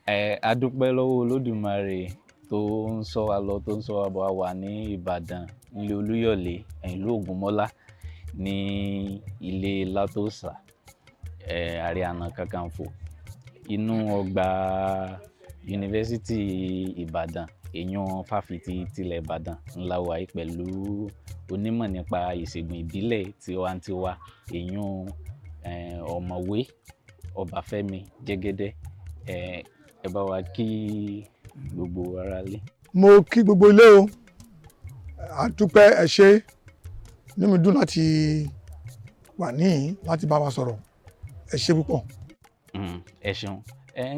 A dúpẹ́ lọ́wọ́ Olódùmarè tó ń ṣọ́ wa lọ, tó ń ṣọ́ wa bọ̀. A wà ní Ìbàdàn, nílé Olúyọ̀lé, ìlú Ògúnmọ́lá, ní ilé Látòsà, Ààrẹ Ọ̀nà Kakanfò, inú ọgbà Yunifásítì Ìbàdàn, èèyàn fáfitì tilẹ̀ Ìbàdàn ńlá wa yìí, pẹ̀lú onímọ̀ nípa ìṣègùn ìbílẹ̀ tiwantiwa, èèyàn ọ̀mọ̀wé Obafemi Jegede. Ẹ bá wa kí gbogbo ará lé. Mo kí gbogbo ilé o, a dúpẹ́, ẹ ṣé, inú mi dùn láti wà níyìn láti bá wa sọ̀rọ̀, ẹ ṣé púpọ̀. Ẹ ṣeun.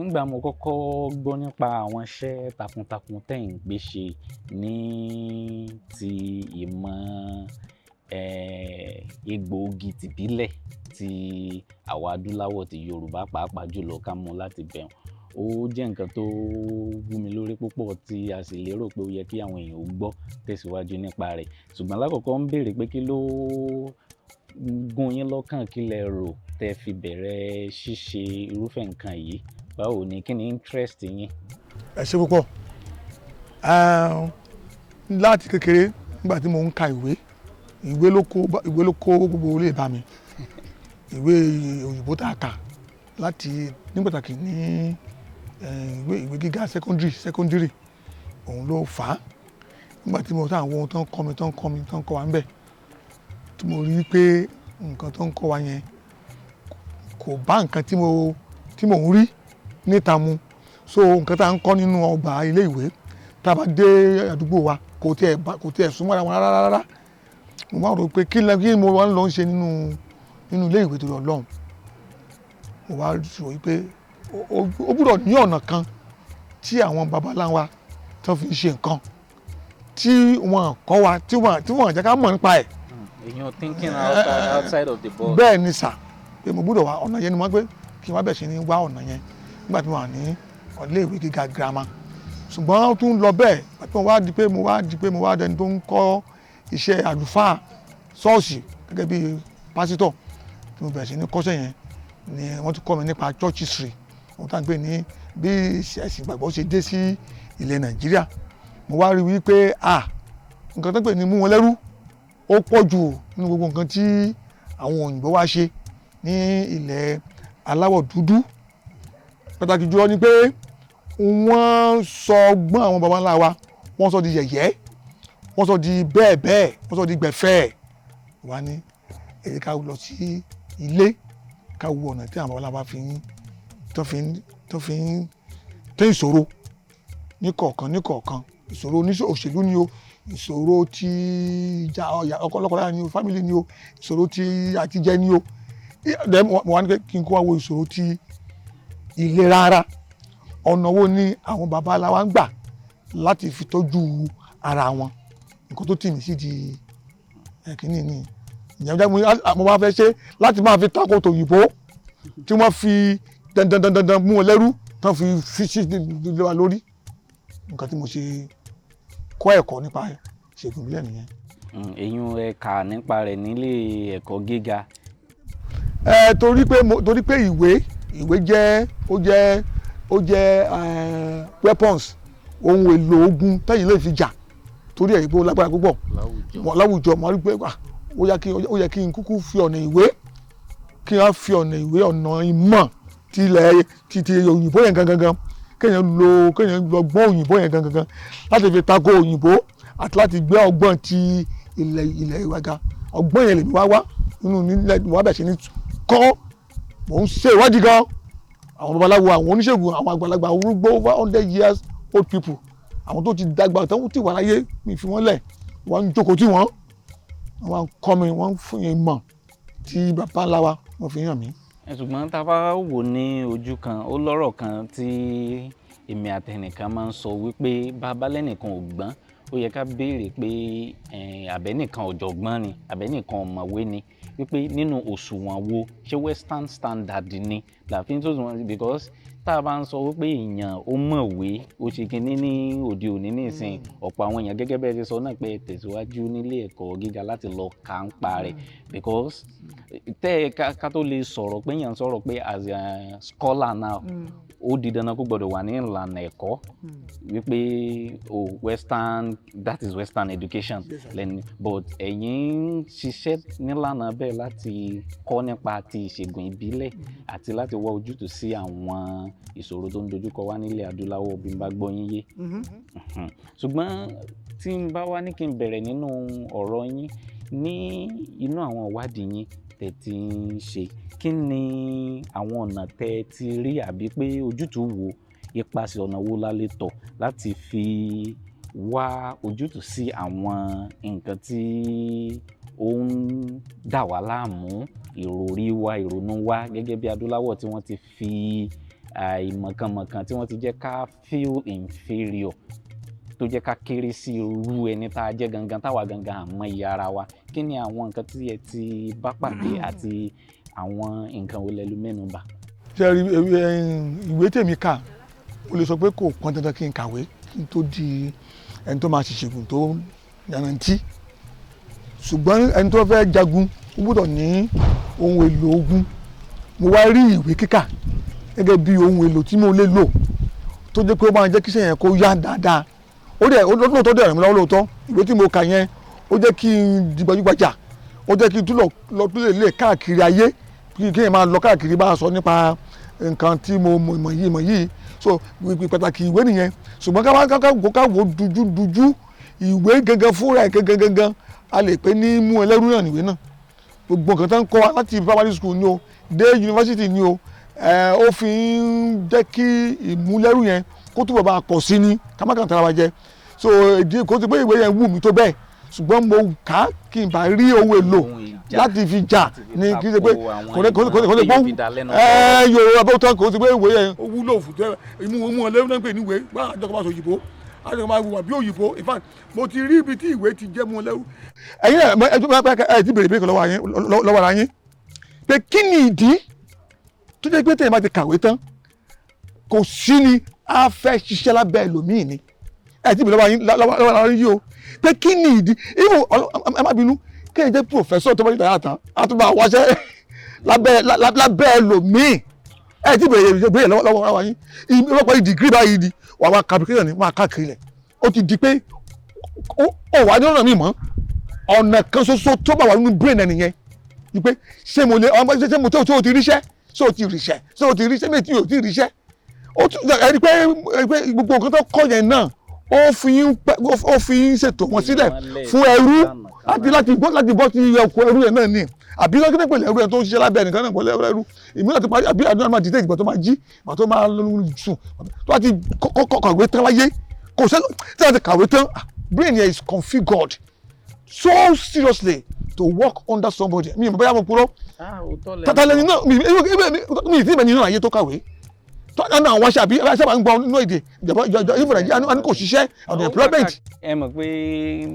Ńgbà mo kọ́kọ́ gbọ́ nípa àwọn iṣẹ́ takuntakun tẹ́ ń gbé ṣe ní ti ìmọ̀ egbòogi tìbílẹ̀ ti àwa adúláwọ̀ ti Yorùbá pàápàá jùlọ, ká mú láti bẹ̀rù. Ó jẹ́ nǹkan tó wú mi lórí púpọ̀, tí a sì lérò pé ó yẹ kí àwọn èèyàn ó gbọ́ tẹ̀síwájú nípa rẹ̀. Ṣùgbọ́n lákọ̀ọ́kọ́ ń béèrè pé kí ló gún yín lọ́kàn, kí lẹ rò tẹ́ fi bẹ̀rẹ̀ ṣíṣe irúfẹ́ nǹkan yìí? Báwo ni, kí ni interest yín? Ẹ ṣé púpọ̀. Láti kékeré, nígbà tí mo ń ka ìwé ló kó gbogbo ilé bá mi. Ìwé òyìnbó tá a kà láti ní pàtàkì ní ìwé gíga secondary, òun ló fà á. Nígbà tí mo sáà wo ohun tó ń kọ́ wa ń bẹ̀, tí mo rí pé nǹkan tó ń kọ́ wa yẹn kò bá nǹkan tí mo ń rí níta mu. So nǹkan tá à ń kọ́ nínú ọgbà ilé ìwé, tá a bá dé àdúgbò wa kò tiẹ̀ súnmọ́ ara wọn rárá. Mo máa rò pé kí mo wá ń lọ ṣe nínú ilé ìwé tó lọ lọ́hùn. Mo wá rò wípé ó gbúdọ̀ ní ọ̀nà kan tí àwọn babaláwa tó fi ń ṣe nǹkan tí wọ́n kọ́ wa, tí wọ́n jẹ́ ká mọ̀ nípa ẹ̀. Èèyàn thinking outside of the box. Bẹ́ẹ̀ ni sà, pé mo gbúdọ̀ wá ọ̀nà yẹn, ni mo gbé kí n wá bẹ̀ sí ní wá ọ̀nà yẹn nígbà tí mo wà ní ilé ìwé gíga girama. Ṣùgbọ́n ó tún lọ bẹ́ẹ̀, àti mo wá dẹni tó ń kọ́ iṣẹ́ àlùfáà ṣọ́ọ̀ṣì gẹ́gẹ́ bí pásítọ̀. Tí mo bẹ̀rẹ̀ sí ní kọ́ṣẹ́ yẹn ni wọ́n tún kọ́ mi nípa church history, wọ́n tá ń pè ní bí ẹ̀sìn ìgbàgbọ́ ṣe dé sí ilẹ̀ Nàìjíríà. Mo wá rí wípé nǹkan tó ń pè ní mú wọn lẹ́rú ó pọ̀ jù nínú gbogbo nǹkan tí àwọn òyìnbó wá ṣe ní ilẹ̀ aláwọ̀ dúdú. Pàtàkì jùlọ ni pé wọ́n sọ ọgbọ́n àwọn baba ńlá wa, wọ́n sọ di yẹ̀yẹ́, wọ́n sọ di bẹ́ẹ̀, wọ́n sọ di gbẹ̀fẹ́. Wá ní èyí ká lọ sí ilé, ká wo ọ̀nà tí àwọn baba ńlá wa tó fi ń tẹ́ ìṣòro ní kọ̀ọ̀kan. Ìṣòro òṣèlú ni o, ìṣòro tí ìjà ọkọlọ́kọláya ni o, fámìlì ni o, ìṣòro tí àtijẹ ni o. Mo wá ní pé kí n kó wá wo ìṣòro tí ìlera ara. Ọ̀nà wo ni àwọn baba ńlá wa ń gbà láti fi tọ́jú ara wọn? Nǹkan tó tì mí sí di kínní ni. Ìyẹn mo wá fẹ́ ṣe láti máa fi tako tòyìnbó tí wọ́n fi dandan mú wọn lẹ́rú, tán fi sí ilé wa lórí. Nǹkan tí mo ṣe kọ́ ẹ̀kọ́ nípa ìṣègùn ìbílẹ̀ nìyẹn. Èyún ẹ kà nípa rẹ̀ nílé ẹ̀kọ́ gíga. Torí pé ìwé jẹ́ weapons, ohun èlò ogun tẹ́yìn lè fi jà. Torí ẹ̀ pé ó lágbára púpọ̀ láwùjọ. Mo rí pé ó yẹ kí n kúkú fi ọ̀nà ìwé, kí n fi ọ̀nà ìmọ̀ ti òyìnbó yẹn gangan, kéèyàn lọ gbọ́n òyìnbó yẹn gangan láti fi tako òyìnbó àti láti gbé ọgbọ́n ti ilẹ̀ ìwà ga. Ọgbọ́n yẹn lèmi wá nínú nílẹ̀ wá bẹ̀ sí ní kọ́. Mò ń ṣe ìwádìí gan. Àwọn babaláwo, àwọn oníṣègùn, àwọn àgbàlagbà arúgbó over 100 years old people, àwọn tó ti dàgbà tó ti wà láyé, mi fi wọ́n lẹ̀, wọ́n ń jókòó tí wọ́n kọ́ mi, wọ́n fún yẹn mọ̀ tí bàbá ńlá wa wọ́n fi hàn mí. Ṣùgbọ́n tá a bá wò ní ojú kan, ó lọ́rọ̀ kan tí èmi àtẹnìkan máa ń sọ wípé bàbá lẹ́nìkan ò gbọ́n, ó yẹ ká béèrè pé àbẹ́nìkan ọ̀jọ̀gbọ́n ni, àbẹ́nìkan ọ̀mọ̀wé ni, wípé nínú òṣùwọ̀n wo, ṣé western standard ni làfin tó sùn, because tá a bá ń sọ wípé èèyàn ó mọ̀wé ó ṣe kinní ní òde òní nísìnyí ọ̀pọ̀ àwọn èèyàn gẹ́gẹ́ bẹ́ẹ̀ ṣe sọ náà pé tẹ̀síwájú nílé ẹ̀kọ́ gíga láti lọ kà ń pa rẹ̀ because ká tó lè sọ̀rọ̀ pé èèyàn sọ̀rọ̀ pé as a scholar now ó di dandan kó gbọdọ̀ wà ní ìlànà ẹ̀kọ́ wípé that is western education lẹ́nu but ẹ̀yin ń ṣiṣẹ́ nílànà bẹ́ẹ̀ láti kọ́ nípa ti ìṣègùn ìbílẹ̀ àti láti wá ojútùú sí àwọn ìṣòro tó ń dojúkọ wá nílẹ̀ adúláwọ̀ bí n bá gbọ́ yín yé ṣùgbọ́n tí n bá wá ní kí n bẹ̀rẹ̀ nínú ọ̀rọ̀ yín ní inú àwọn ìwádìí yín tẹ́ ti ń ṣe kí ni àwọn ọ̀nà tẹ́ ti rí àbí pé ojútùú wo ipasẹ̀ ọ̀nà wo la lè tọ̀ láti fi wá ojútùú sí àwọn nǹkan tí ó ń dà wá láàmú ìròrí wa ìrònú wa gẹ́gẹ́ bí adúláwọ̀ tí wọ́n ti fi àìmọ̀kànmọ̀kàn tí wọ́n ti jẹ́ ká feel inferior tó jẹ́ ká kéré sí irú ẹni tá a jẹ́ gangan táwa gangan àmọ́ iye ara wa kí ni àwọn nǹkan tí ẹ ti bá pàdé àti àwọn nǹkan wo lẹ́lu mẹ́nu bà. ṣe rí ìwé tèmi kà ó lè sọ pé kò pọn dandan kí n kàwé kí n tó di ẹni tó máa ṣèṣègùn tó yanrantí ṣùgbọ́n ẹni tó fẹ́ jagun ó gbọ́dọ̀ ní ohun èlò ogun mo wá rí ìwé kíkà gẹ́gẹ́ bí ohun èlò tí mo lè lò tó jẹ́ pé ó máa jẹ́ kí iṣẹ́ yẹn kó yá dáadáa ó lóòótọ́ dẹ̀ ràn mí lọ́wọ́ lóòótọ́ ìwé tí mo kà yẹn ó jẹ́ kí n di gbajúgbajà ó jẹ́ kí n tún lọ lè káàkiri ayé kí n máa lọ káàkiri bá a sọ nípa nǹkan tí mo mọ̀ yìí so pàtàkì ìwé nìyẹn ṣùgbọ́n ká wo dújú ìwé gangan fúnra ẹ̀ gangan a lè pè ní mú ẹlẹ́rú náà níwé náà gbogbo nǹkan tó ń kọ́ wa láti primary school ni o dé university ni o ó fi ń jẹ́ kí ìmúlẹ́rú yẹn kó túbọ̀ bá a pọ̀ sí ni ká má kàn tara wa jẹ so èdè kó ti pé ìwé yẹn wù mí tó bẹ́ẹ̀ ṣùgbọ́n mo kà á kí n bá rí ohun èlò láti fi jà ní kí n ṣe pé kò lè pọ́n Yorùbá bó tán kò ti pé ìwé yẹn ó wúlò fún tẹ́ ìmú ọlẹ́rú náà ń pè ní ìwé wá àjọkọ̀ bá sọ òyìnbó àjọkọ̀ bá wà bí òyìnbó in fact mo ti rí ibi tí ìwé ti jẹ́ mú ọlẹ́rú. ẹ̀yin ẹ̀ ti bèrè bèrè lọ́wọ́ ara yín pé kí ni ìdí tó jẹ́ pé tẹ̀yìn bá ti kàwé tán kò sí ni a fẹ́ ṣiṣẹ́ lábẹ́ ẹlòmíì ni ẹ̀ ti bèrè lọ́wọ́ ara yín o pé kí ni ìdí ibù ẹ má bínú kéèyàn jẹ́ pòfẹ́sọ̀ tó bá yí tàyà tán a tún bá wáṣẹ́ lábẹ́ ẹlòmíì ẹ̀ ti bèrè lọ́wọ́ ara yín ìrọ́pọ̀ dìgírì báyìí di wà wá kàbíkẹ́yàn ní máa káàkiri lẹ̀ ó ti di pé ó wà ní ọ̀nà mi mọ́ ọ̀nà kan ṣoṣo tó bá wà nínú brain ẹ̀ nìyẹn ni pé ṣé mo tó ti ríṣẹ́ ṣé o ti ríṣẹ́ ṣé o ti ríṣẹ́ méjì o ti ríṣẹ́ ó tún ẹni pé gbogbo nǹkan tó kọ́ yẹn náà ó fi ń ṣètò wọn sílẹ̀ fún ẹrú láti bọ́ sí ọkọ̀ ẹrú yẹn náà ni àbí lọ́kẹ́tẹ́ pẹ̀lú ẹrú yẹn tó ń ṣiṣẹ́ lábẹ́ ẹnìkan náà pẹ̀lú ẹrú ìmú láti parí àbí àdúrà máa dìde ìgbà tó máa jí ìgbà tó máa sùn tó bá ti kọ̀wé tán láyé kò sẹ́nu tí wọ́n ti kàwé tán brain yẹn is configured so seriously to work under somebody mi ìmọ̀ bẹ́ẹ̀ mo purọ́ tàtàlẹ́ni náà mi ìdí ìbẹ̀ni náà ayé tó kàwé tọ́nà àwọn aṣáà bí aṣáà máa ń gbọ́ nínú èdè ìjọba nàìjíríà ní kò ṣiṣẹ́ on employment. ẹ mọ̀ pé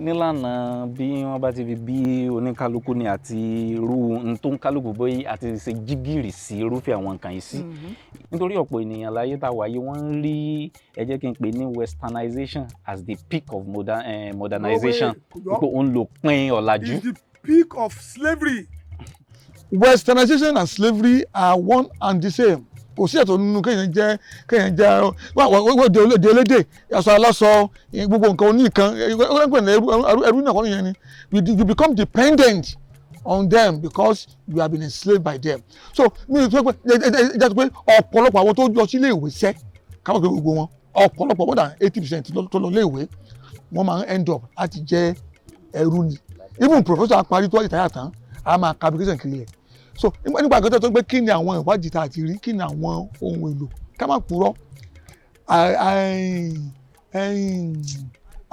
nílànà bí wọ́n bá ti fi bí oníkálukú ni àti irú tó ń kálukú bóyá àti ṣe jígìrì sí irúfẹ́ àwọn nǹkan yìí sí nítorí ọ̀pọ̀ ènìyàn láyé tá a wáyé wọ́n ń rí ẹ jẹ́ kí n pè ní westernization as the peak of modernization pé òun lò pin ọ̀làjú. is the peak of slavery. Westernization and slavery are one and the same. Kò sí ẹ̀tọ́ nínú kéèyàn jẹ́ wọ́n di elédè aṣọ aláṣọ gbogbo nǹkan oníkan ẹrú náà kọ́ nìyẹn ni you become dependent on them because you have been enslaved by them. So mi ò sọ pé jẹ́ pé ọ̀pọ̀lọpọ̀ àwọn tó lọ sí ilé ìwé sẹ́ káwọn pé gbogbo wọn ọ̀pọ̀lọpọ̀ more than 80% tó lọ ilé ìwé wọ́n máa ń end up láti jẹ́ ẹrú ni even professor parí tó wáyé táyà tán a máa ka application kiri rẹ̀. So nígbà àgbẹ̀tẹ̀ tó gbé kí ni àwọn ìwádìí tá a ti rí kí ni àwọn ohun èlò ká má purọ́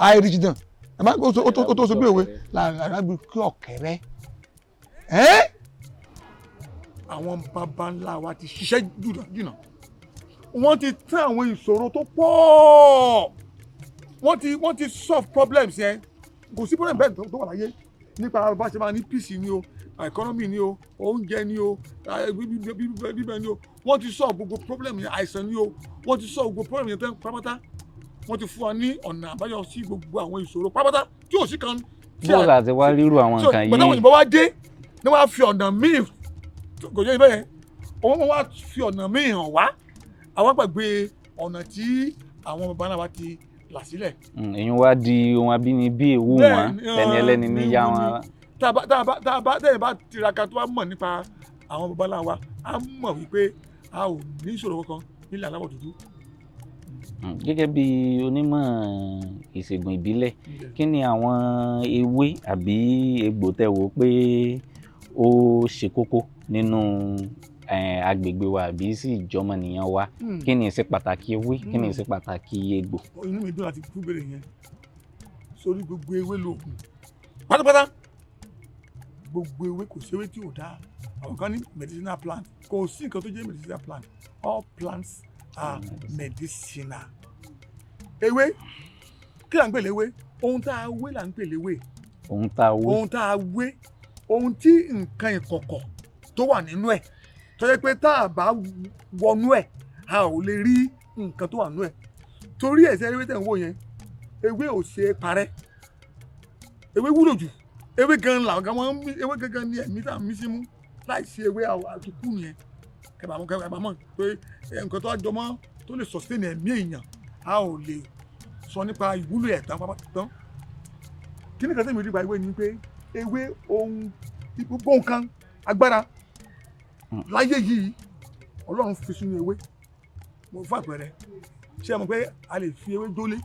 àìríjìdàn ó tó so bí òwe làrábì kí ọ̀kẹ́rẹ́ àwọn baba ńlá wa ti ṣiṣẹ́ jùlọ wọ́n ti tán àwọn ìṣòro tó pọ̀ wọ́n ti solve problems yẹn kò sí problem bẹ́ẹ̀ tó wà láyé nípa bá ṣe máa ní peace ni o economy ni o, oúnjẹ ni o, bíbẹ ni o, wọ́n ti solve gbogbo problem yẹn, àìsàn ni o, wọ́n ti solve gbogbo problem yẹn tán pátápátá, wọ́n ti fún wa ní ọ̀nà àbáyọ sí gbogbo àwọn ìṣòro pátápátá tí ò sí kan. bó láti wá rírú àwọn nǹkan yìí. gbọ́dọ̀ àwọn òyìnbó wá dé ní wọ́n á fi ọ̀nà míì kò jẹ́ ibẹ̀ yẹn wọ́n wá fi ọ̀nà míì hàn wá àwọn gbàgbé ọ̀nà tí àwọn bàbá náà wá ti là sílẹ̀. èyí wá di ohun abínibí ewu wọn ẹni ẹlẹ́ni níyà wọn. tá a bá tiraka tó bá mọ̀ nípa àwọn bàbá náà wa á mọ̀ wípé a ò ní ìṣòro kankan nílẹ̀ aláwọ̀ dúdú. gẹ́gẹ́ bí onímọ̀ ìṣègùn ìbílẹ̀ kí ni àwọn ewé àbí egbò tẹ́ wò pé ó ṣe kókó nínú agbègbè wa àbí sí ìjọmọnìyàn wa kí ni ìṣe pàtàkì ewé kí ni ìṣe pàtàkì egbò. inú mi dùn láti kú bèrè yẹn sórí gbogbo ewé lóògùn pátápátá gbogbo ewé kò sí ewé tí ò dáa àwọn kan ní medicinal plant kò sí nǹkan tó jẹ́ medicinal plant all plants are medicinal. ewé kí là ń pè léwé ohun tá a wé là ń pè léwé. ohun tá a wé ohun tá a wé ohun tí nǹkan ìkọ̀kọ̀ tó wà nínú ẹ̀ tó yẹ pé tá a bá wọnú ẹ̀ a ò lè rí nǹkan tó wà nínú ẹ̀ torí ẹ̀sẹ̀ ewé tẹ̀ ń wò yẹn ewé ò ṣe é parẹ́ ewé wúlò jù ewé gan làwọn kan máa ń mí ewé gangan ní ẹ̀mí tá a mí sí mú láì sí ewé àtúkù yẹn kẹbàámọ̀ pé nǹkan tó jọmọ́ tó lè sustain ẹ̀mí èèyàn a ò lè sọ nípa ìwúlò ẹ̀ tán pápátán kí ni kàtẹ́ mi rí ba ewé ni pé ewé ohun gbogbo nǹkan agbára láyé yìí Ọlọ́run fi sínú ewé mo fún àpẹẹrẹ ṣé ẹ mọ̀ pé a lè fi ewé jólé.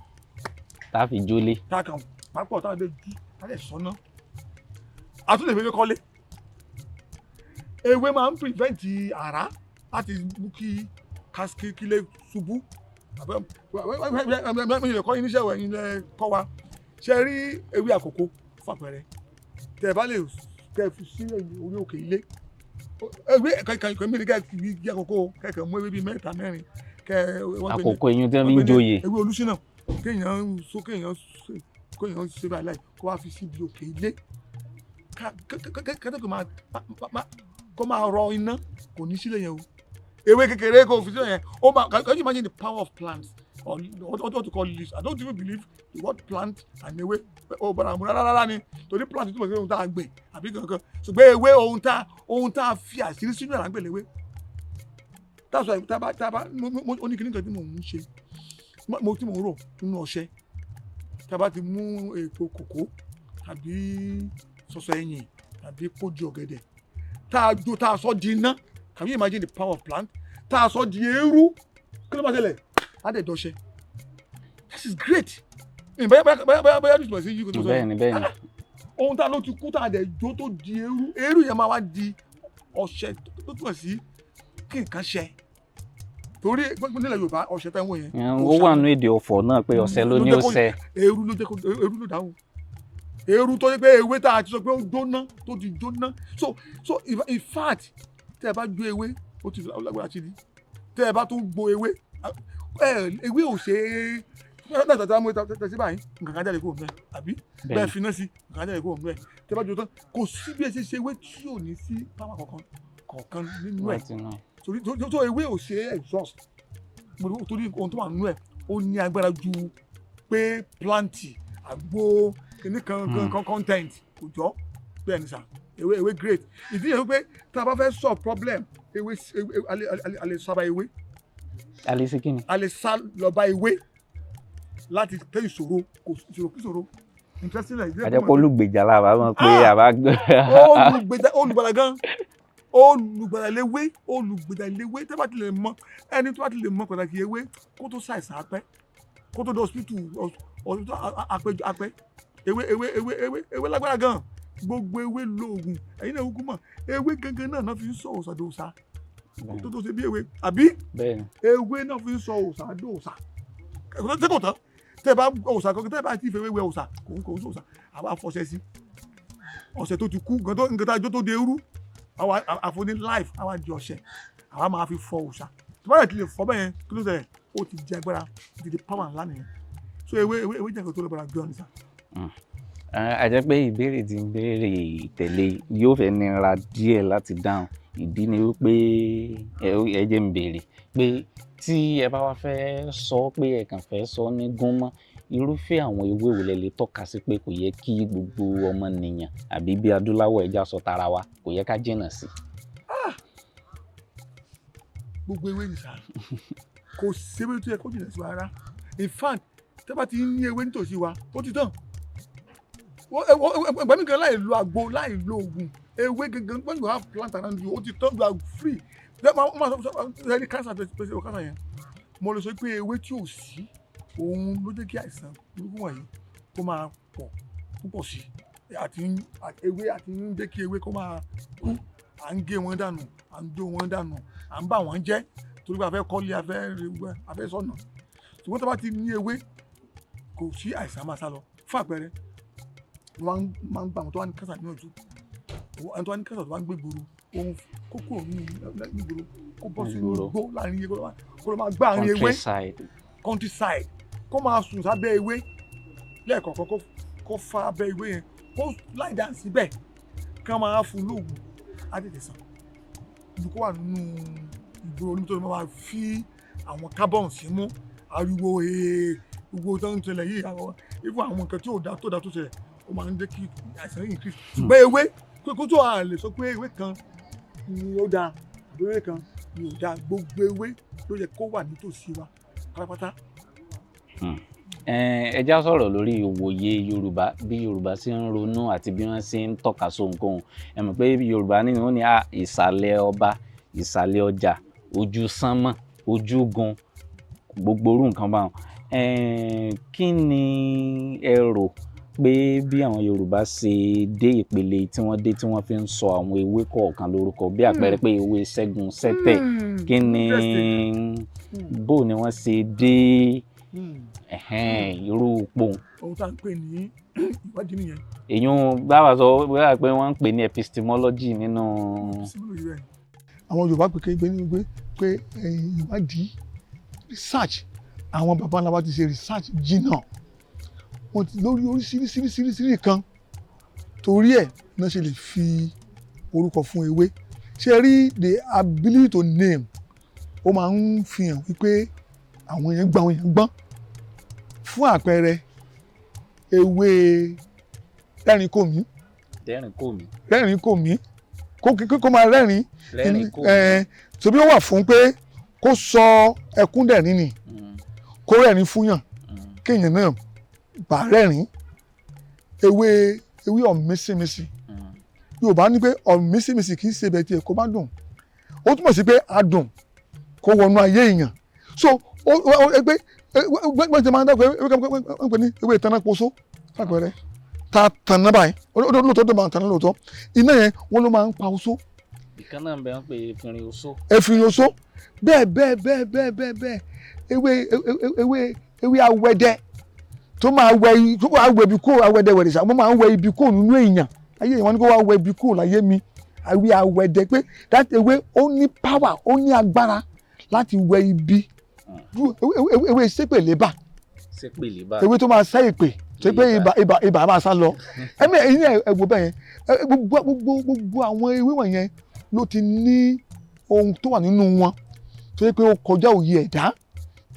tá a fi jólé. tá a kàn pápọ̀ tá a lè jú a lè sọ́nà a tún lè fi ewé kọ́lé. ewé máa ń prevent àrá láti mú kí kílé ṣubú mi lè kọ́ yín níṣẹ́ ìwẹ̀ yín lẹ kọ́ wa ṣe rí ewé àkókò fún àpẹẹrẹ tẹ bá lè kẹ fi sí orí òkè ilé ewé kẹkẹ mi ní kẹ fi gé àkókò kẹkẹ mú ewé bíi mẹ́ta mẹ́rin kẹ. àkókò eyín tí wọn fi ń joyè. ewé olùsínà kéèyàn ṣe báyìí láì kó wá fi síbi òkè ilé kẹtẹ kó máa rọ iná kò ní sílẹ̀ yẹn o ewé kékeré kò fi sílẹ̀ yẹn ó máa can you imagine the power of plants or what to call leaves I don't even believe the word plant and ewé ó bára mu rárá ni torí plant tó mọ̀ sí ohun tá a gbìn àbí kankan ṣùgbọ́n ewé ohun tá a fi àṣírí sínú ẹ̀rọ àgbẹ̀ léwé that's why tá a bá ó ní kíní kan tí mò ń ṣe tí mò ń rò nínú ọṣẹ tá a bá ti mú èpo kòkó tàbí ṣọṣọ ẹyìn tàbí kójú ọ̀gẹ̀dẹ̀ tá a jó tá a sọ di iná can you imagine the power of plant tá a sọ di eérú kí ló máa ṣẹlẹ̀ á dẹ̀ dọṣẹ this is great bẹ́ẹ̀ ní ìtumọ̀ sí yìí kò tó sọ bẹ́ẹ̀ni ohun tá a ló ti kú tá a dẹ̀ jó tó di eérú yẹn máa wá di ọṣẹ tó túmọ̀ sí kí nǹkan ṣẹ torí nílẹ̀ Yorùbá ọṣẹ tẹ́ ń wò yẹn. ó wà nínú èdè Ọ̀fọ̀ náà pé ọṣẹ ló ní ó ṣẹ. eérú ló dáhùn eérú tó yẹ pé ewé tá a ti sọ pé ó jóná tó ti jóná so in fact tẹ́ ẹ bá jó ewé ó ti lágbára sí ni tẹ́ ẹ bá tún gbo ewé ò ṣe é tàtàtà mú tẹsí báyìí nǹkan kan jáde kúrò nínú ẹ àbí bẹ́ẹ̀ fi náà sí nǹkan kan jáde kúrò nínú ẹ tẹ́ bá jó tán kò sí bí ẹ ṣe ṣe ewé tí ò ní sí power kọ̀ọ̀kan nínú ẹ tó ewé ò ṣe é exhaust torí ohun tó wà nínú ẹ ó ní agbára ju pé planti àgbo kìnnìkan content kò jọ bẹ́ẹ̀ ni sà ewé great ìdí yẹn wípé tá a bá fẹ́ solve problem ewé a lè sábà ewé. a lè ṣe kí ni. a lè sá lọ bá ewé láti tẹ ìṣòro kò ìṣòro interesting like that. àjẹpọ̀ olùgbèjà la bá mọ̀ pé àbá gbé. olùgbèjà olùgbàlà gan olùgbàlà léwé tẹ́ bá ti lè mọ ẹni tó bá ti lè mọ pàtàkì ewé kó tó ṣàìsàn apẹ́ kó tó dé hospital apẹ́ ewé lágbára gan gbogbo ewé lóògùn ẹ̀yin náà kúkú mọ̀ ewé gangan náà fi ń sọ òòṣà dòòṣà tó tó ṣe bí ewé àbí ewé náà fi ń sọ òòṣà dòòṣà tẹ́ kò tán tẹ́ bá òòṣà kankan tẹ́ bá ti fẹ́ wé òòṣà kò ń sọ òòṣà àwa fọṣẹ sí ọṣẹ tó ti kú nǹkan tá a jó tó de eru àwa àfọní life àwa di ọṣẹ àwa máa fi fọ òòṣà tí wọ́n yẹ ti lè fọ bẹ́ẹ̀ yẹn kí ló ṣẹlẹ̀ ó ti di agbára ti di power ńlá nìyẹn so ewé jẹ́ nǹkan tó lọ́gbàrá gbé ọ nìyẹn. A jẹ́ pé ìbéèrè tí ń béèrè ìtẹ̀lé yóò fẹ́ nira díẹ̀ láti dáhùn. Ìdí ni wípé ẹ jẹ́ ń béèrè pé tí ẹ bá wá fẹ́ sọ pé ẹ kàn fẹ́ sọ ní gúnmọ́, irúfẹ́ àwọn ewé wo lẹ lè tọ́ka sí pé kò yẹ kí gbogbo ọmọnìyàn àbí bí adúláwọ̀ ẹja sọ tara wa kò yẹ ká jìnnà sí? Gbogbo ewé ni sáà kò sí ewé tó yẹ kó jìnnà sí wa rárá. In fact tẹ́ bá ti ní ewé nítòsí wa ó ti tán. Ẹgbẹ́ mi kan láì lo àgbo láì lo oògùn ewé gangan when you have plant around you ó ti tán, you are free. Ẹni cancer pèsè cancer yẹn mo lè sọ pé ewé tí ò sí òun ló jẹ́ kí àìsàn burúkú wọ̀nyí kó máa pọ̀ púpọ̀ sí àti ewé àti ń jẹ́ kí ewé kó máa kú. À ń gé wọn dànù, à ń dó wọn dànù, à ń bà wọ́n jẹ́ torí pé a fẹ́ kọ́lé, a fẹ́ sọ̀nà. Ṣùgbọ́n tí a bá ti ní ewé kò sí àìsàn máa sá lọ. Fún àpẹẹrẹ wọ́n máa ń gbà wọ́n tó wá ní cancer níyànjú, ẹni tó wá ní cancer tó wá ń gbé gbòòrò òun kókó ní gbòòrò kó bọ́ sínú igbó láàrin ewé kó lọ máa gbá àárín ewé countryside kó máa sùn sábẹ́ ewé lẹ́ẹ̀kọ̀ọ̀kan kó fa abẹ́ ewé yẹn kó láì dá síbẹ̀ ká máa fún lóògùn á tètè sàn. Ibi kó wà nínú ìgboro onímọ̀tò ló máa fi àwọn carbon sí mú ariwo gbogbo tó ń ṣẹlẹ̀ yìí àwọn nǹkan tí ò dá tó ṣẹlẹ̀ ó máa ń jẹ́ kí àìsàn yìí increase. Ṣùgbọ́n ewé kó tó a lè sọ pé ewé kan ni ó dáa àbí ewé kan ni ò dáa, gbogbo ewé ló yẹ kó wà nítòsí wa pátápátá. Ẹ já sọ̀rọ̀ lórí òwòye Yorùbá bí Yorùbá ṣe ń ronú àti bí wọ́n ṣe ń tọ́ka sóhunkóhun. Ẹ mọ̀ pé Yorùbá nínú ó ní ìsàlẹ̀ ọba, ìsàlẹ̀ ọjà, ojú sánmọ̀, ojúgun, gbogbo orú nǹkan báwọn. Kí ni ẹ rò pé bí àwọn Yorùbá ṣe dé ìpele tí wọ́n dé tí wọ́n fi ń sọ àwọn ewé kọ̀ọ̀kan lórúkọ bí àpẹẹrẹ pé ewé ṣẹ́gun ṣẹ́tẹ̀, kí ni bó ni wọ́n ṣe dé irú ipò? Ohun tá à ń pè ní ìwádìí nìyẹn. Èyún báwa sọ bóyá pé wọ́n ń pè ní epistemology nínú. Àwọn Yorùbá pé ìwádìí research àwọn bàbá ńlá wa ti ṣe research jìnnà wọ́n ti lórí oríṣiríṣi kan torí ẹ̀ náà ṣe lè fi orúkọ fún ewé. Ṣé rí the ability to name ó máa ń fi hàn wípé àwọn èèyàn gbọ́n. Fún àpẹẹrẹ ewé rẹ́rìn kòmí kó máa rẹ́rìn tóbi ó wà fún pé kó sọ ẹkún dẹ̀rín ni kó rẹ́rìn fúnyàn kéèyàn náà bá rẹ́rìn. Ewé ọ̀mísìmísì Yorùbá ní pé ọ̀mísìmísì kì í ṣe ibẹ̀ tí ẹ̀ kó bá dùn, ó túmọ̀ sí pé adùn kó wọnú ayé èèyàn. So ẹgbẹ́ tí máa ń dá pé wọ́n pè ní ewé ìtaná poso fàpẹẹrẹ ta tanná báyìí lóòótọ́ tó máa ń tanná lóòótọ́ iná yẹn wọ́n ló máa ń pa oṣó. Ìkan náà bẹ́ẹ̀ ń pè efinrin oṣó. Efinrin oṣó bẹ́ẹ̀ ewé awẹ́dẹ́ tó máa wẹ ibi kúrò awẹ́dẹ́ wẹ̀rẹ̀ sá mo máa ń wẹ ibi kúrò nínú èèyàn ayé ìwọ́n ní kó wá wẹ ibi kúrò láyé mi ewé awẹ́dẹ́ pé that ewé ó ní power ó ní agbára láti wẹ ibi. Ewé sépèlébà ewé tó máa sá ìpè tó pé ibà máa sá lọ. Ẹ̀yin ẹ̀wò bẹ́ẹ̀ yẹn gbogbo àwọn ewé wọ̀nyẹn ló ti ní ohun tó wà nínú wọn tó yẹ pé ó kọjá òye ẹ̀dá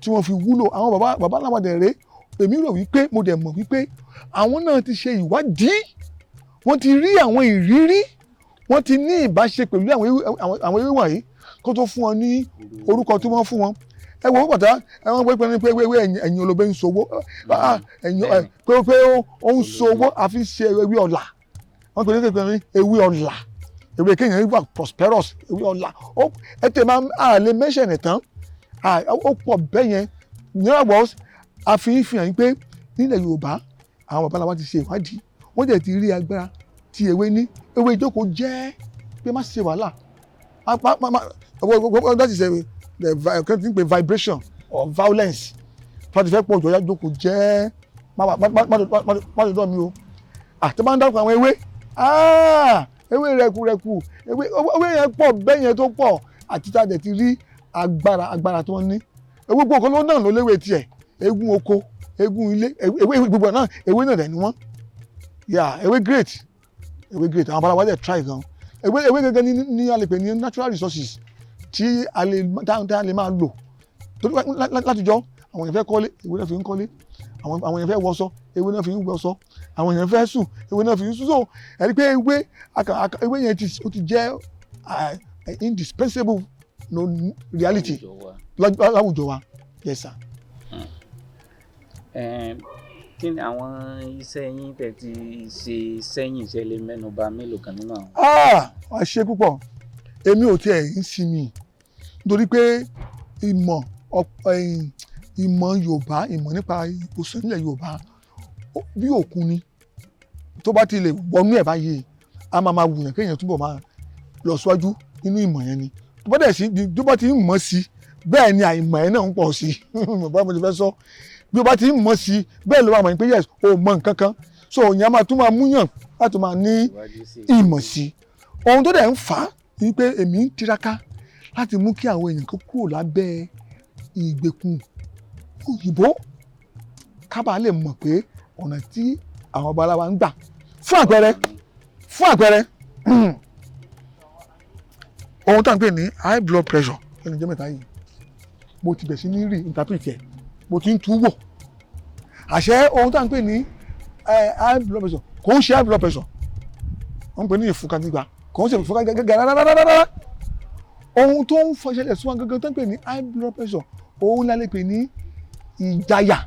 tí wọ́n fi wúlò. Àwọn bàbá náà wà dẹ̀rẹ́ èmi rò wípé mo dẹ̀ mọ̀ wípé àwọn náà ti ṣe ìwádìí wọ́n ti rí àwọn ìrírí wọ́n ti ní ìbáṣe pẹ̀lú àwọn ewé wọ̀nyí kó tó fún wọn ní orúkọ tí wọ́n fún wọn. Ẹ wo pàtà ẹwọn pé ewé ẹ̀yìn olóbe ń sowó pé ó ń sowó àfi ṣe ewé ọ̀la wọ́n pè ní ewé ọ̀la ewé kéèyàn wà prosperous ewé ọ̀la ẹ tẹ̀ máa àlè mẹ́sẹ̀ nìtàn ó pọ̀ bẹ́ẹ̀ yẹn ní àwọ̀ àfihàn pé nílẹ̀ Yorùbá àwọn bàbá làwọn ti ṣe ìwádìí wọ́n dẹ̀ ti rí agbára tí ewé ní. Ewé ìjókòó jẹ́ pé má ṣe wàhálà that is the vibration or violence láti fẹ́ pọ̀ jọ̀ọ́yá jókòó jẹ́ má dọ̀dọ̀ mi o. Àti máa ń dákun àwọn ewé ewé rẹ̀kùrẹ̀kù ewé yẹn pọ̀ bẹ́ẹ̀ yẹn tó pọ̀ àti tá a dẹ̀ ti rí agbára tí wọ́n ní. Ewé gbogbo ló náà ló léwé tiẹ̀ eégún oko eégún ilé ewé gbogbo náà ewé náà dẹ̀ ni wọ́n. yeah ewé great àwọn balawa dẹ̀ try gan ewé gẹ́gẹ́ ní a lè pè ní natural resources tí a lè máa lò látijọ́ àwọn èèyàn fẹ́ kọ́lé ewé náà fi ń kọ́lé àwọn èèyàn fẹ́ wọṣọ ewé náà fi ń wọṣọ àwọn èèyàn fẹ́ sùn ewé náà fi ń sùn so ẹ̀rí pé ewé yẹn ó ti jẹ́ indispensable reality láwùjọ wa yes sir. Kí ni àwọn iṣẹ́ yín tẹ́ ti ṣe sẹ́yìn iṣẹ́ lè mẹ́nuba mélòó kan nínú àwọn? A ṣe púpọ̀ èmi ò tiẹ̀ ń sinmi nítorí pé ìmọ̀ Yorùbá ìmọ̀ nípa ìwòsàn nílẹ̀ Yorùbá bí òkun ni tó bá ti lè wọnú ẹ̀ báyìí a máa wùyàn kéèyàn túbọ̀ máa lọ síwájú nínú ìmọ̀ yẹn ni tó bá ti ń mọ̀ sí bẹ́ẹ̀ ni àìmọ̀ ẹ̀ náà ń pọ̀ sí bá mo ti fẹ́ sọ bí o bá ti ń mọ̀ sí bẹ́ẹ̀ ló wà mọ̀ pé yes o mọ̀ nǹkan kan so ìyẹn máa tún máa múyàn láti máa ní ìmọ̀ sí ohun tó dẹ̀ ń fà á ni pé èmi ń tiraka láti mú kí àwọn èèyàn kan kúrò lábẹ́ ìgbèkùn òyìnbó ká bàa lè mọ̀ pé ọ̀nà tí àwọn babaláwa ń gbà fún àpẹẹrẹ ohun tá à ń pè ní high blood pressure ẹni jẹ́ mẹ́ta yìí mo ti bẹ̀ sí ní rí interpret ẹ̀ mo ti ń tú wò àṣẹ ohun tá à ń pè ní high blood pressure kò ń ṣe high blood pressure wọ́n ń pè ní ìfúnka gbígba kò ń ṣe ìfúnka gẹ́gẹ́ rárá ohun tó ń ṣẹlẹ̀ sí wọn gẹ́gẹ́ tó ń pè ní high blood pressure òun la lè pè ní ìjayà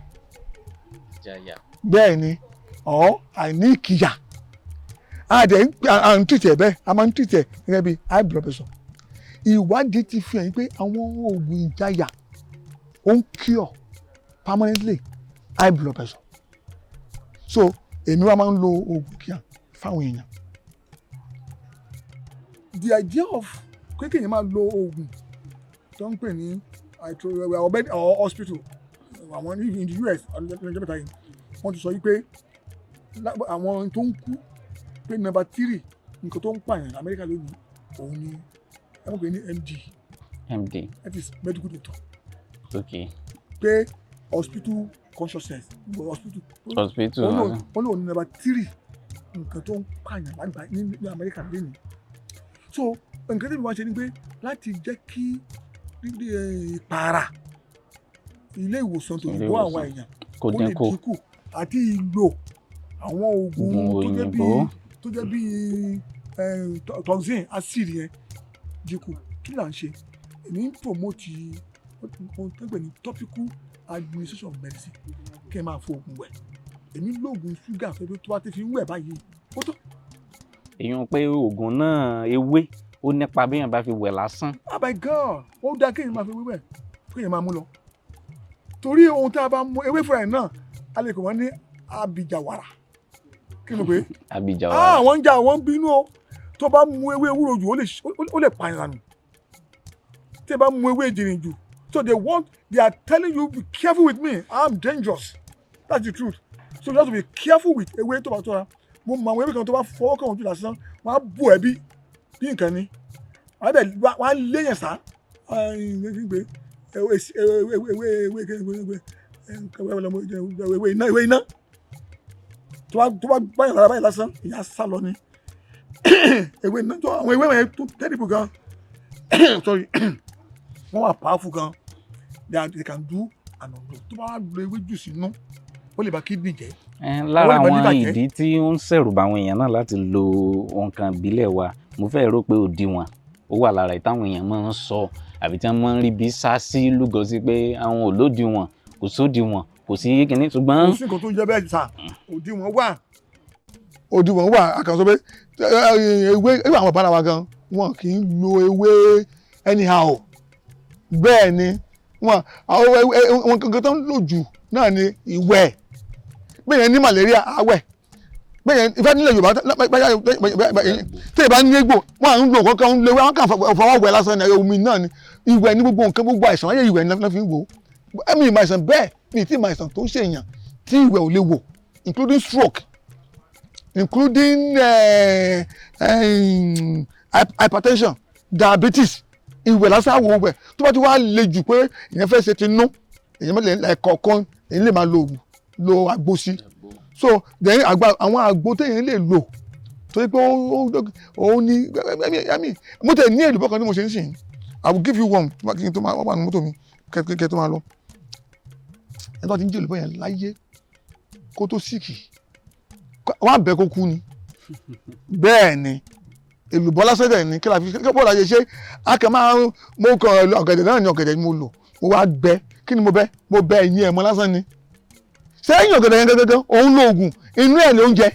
bẹ́ẹ̀ ni àìní ìkìyà à ń tìtẹ̀ bẹ́ẹ̀ a máa ń tìtẹ̀ gẹ́gẹ́ bí high blood pressure ìwádìí ti fi hàn pé àwọn oògùn ìjayà ó ń cure permanently high blood pressure so èmi wa máa ń lo oògùn kíá fáwọn èèyàn. The idea of kéèyàn máa lo oògùn tó ń pè ní hospital àwọn in the US ọjọ́ mẹ́ta yìí wọ́n ti sọ yìí pé àwọn tó ń kú pé number 3 nǹkan tó ń pààyàn Amẹ́ríkà lónìí òun ni wọ́n pè ní MD that is medical doctor. Okay. Pé hospital consciousness hospital wọ́n lò ní number 3 nǹkan tó ń pààyàn lágbàá ní Amẹ́ríkà lónìí. So nǹkan tí mo máa ṣe ni pé láti jẹ́ kí ìpara ilé ìwòsàn tó ń bọ́ àwọn èèyàn kó lè dínkù àti ìlò àwọn oògùn tó jẹ́ bí toxin acid yẹn dínkù kí là ń ṣe èmi ń promote ohun tó ń pè ní topical administration of medicine kí ẹ máa fo oògùn wẹ̀ èmi lóògùn ṣúgà tó bá ti fi ń wẹ̀ báyìí ó tó. èèyàn pé oògùn náà ewé ó nípa bí èèyàn bá fi wẹ̀ lásán. Oh my God ó dáa kéèyàn máa fi wíwẹ̀ kéèyàn máa mú lọ torí ohun tá a bá mú ewé fúnra ẹ̀ náà a lè kọ́ wọ́n ní abijawara kí ló pé abijawara àwọn ń jà wọ́n bínú o tó bá mú ewé ewúro jù ó lè pààyàn nù tí ẹ bá mú ewé ìjìnrìn jù so they are telling you be careful with me I'm dangerous that's the truth so you have to be careful with ewé tó bá tọ́ra mo mọ àwọn ewé kan tó bá fọwọ́ kàn wọ́n jù lásán wọ́n á bù ẹ́ bí nǹkan ni wọ́n á léyìn sá ewé iná tó bá báyìí lára báyìí lásán ìyá sá lọ ni ewé iná tó àwọn ewé wọ̀nyẹn tó terrible gan sorry wọ́n wà powerful gan they can do and undo tó bá lo ewé jù sínú ó lè bà kidney jẹ́. lára àwọn ìdí tí ó ń ṣẹ̀rù bá àwọn èèyàn náà láti lo nǹkan ìbílẹ̀ wa mo fẹ́ rò pé òdiwọ̀n ó wà lára ìtàwọn èèyàn máa ń sọ àbí tí wọ́n máa ń rí bí sásí lúgọ sí pé àwọn ò lódiwọ̀n kò sódiwọ̀n kò sí kíní ṣùgbọ́n. kò sí nǹkan tó ń jẹ́ bẹ́ẹ̀ sà òdiwọ̀n wà àkànṣe pé ewé àwọn bàbá wa gan wọn kì í lo ewé anyhow bẹ́ẹ̀ ni wọn kankan tó ń lò jù náà ni ìwẹ̀ bẹ́ẹ̀ yẹn ní malaria àwẹ̀ bẹ́ẹ̀ yẹn ìfẹ́ nílẹ̀ Yorùbá tí ìbá ní egbò wọn à ń lo kankan ń lo wọn kàn fọwọ́ wẹ̀ lásán ní omi náà ni ìwẹ̀ ní gbogbo nǹkan gbogbo àìsàn ayé ìwẹ̀ náà fi ń wò ẹ̀mí ìmọ̀ àìsàn bẹ́ẹ̀ ní tí ìmọ̀ àìsàn tó ń ṣèyàn tí ìwẹ̀ ò lè wò including stroke including hypertension diabetes ìwẹ̀ lásán àwọ̀ wẹ̀ tó bá ti wá le jù pé ìyẹn fẹ́ ṣe ti nú èyàn mẹ́lẹ̀ ẹ̀kọ̀ọ̀kan èyí lè máa lo àgbo sí so then àwọn àgbo téèyàn lè lò torí pé òun ni mo tẹ̀ ní èlùbọ́ kan tí mo ṣe ń sìn I will give you one kí n tó máa wà ní mọ́tò mi kẹ́ tó máa lọ ẹ̀ tó ti ń jẹ́ èlùbọ́ yẹn láyé kó tó síkì wọ́n á bẹ̀ kó kú ni bẹ́ẹ̀ ni èlùbọ́ lásán dẹ̀ ni kí la fi kí bọ́ọ̀lù àyè ṣe a kàn máa mo kàn ọ̀gẹ̀dẹ̀ náà ni ọ̀gẹ̀dẹ̀ ni mo lò mo wá bẹ kí ni mo bẹ ẹ̀yìn ẹ̀ mọ́ lásán ni sẹ́yìn ọ̀gẹ̀dẹ̀ yẹn gẹ́gẹ́ òun lo oògùn inú ẹ̀ ló ń jẹ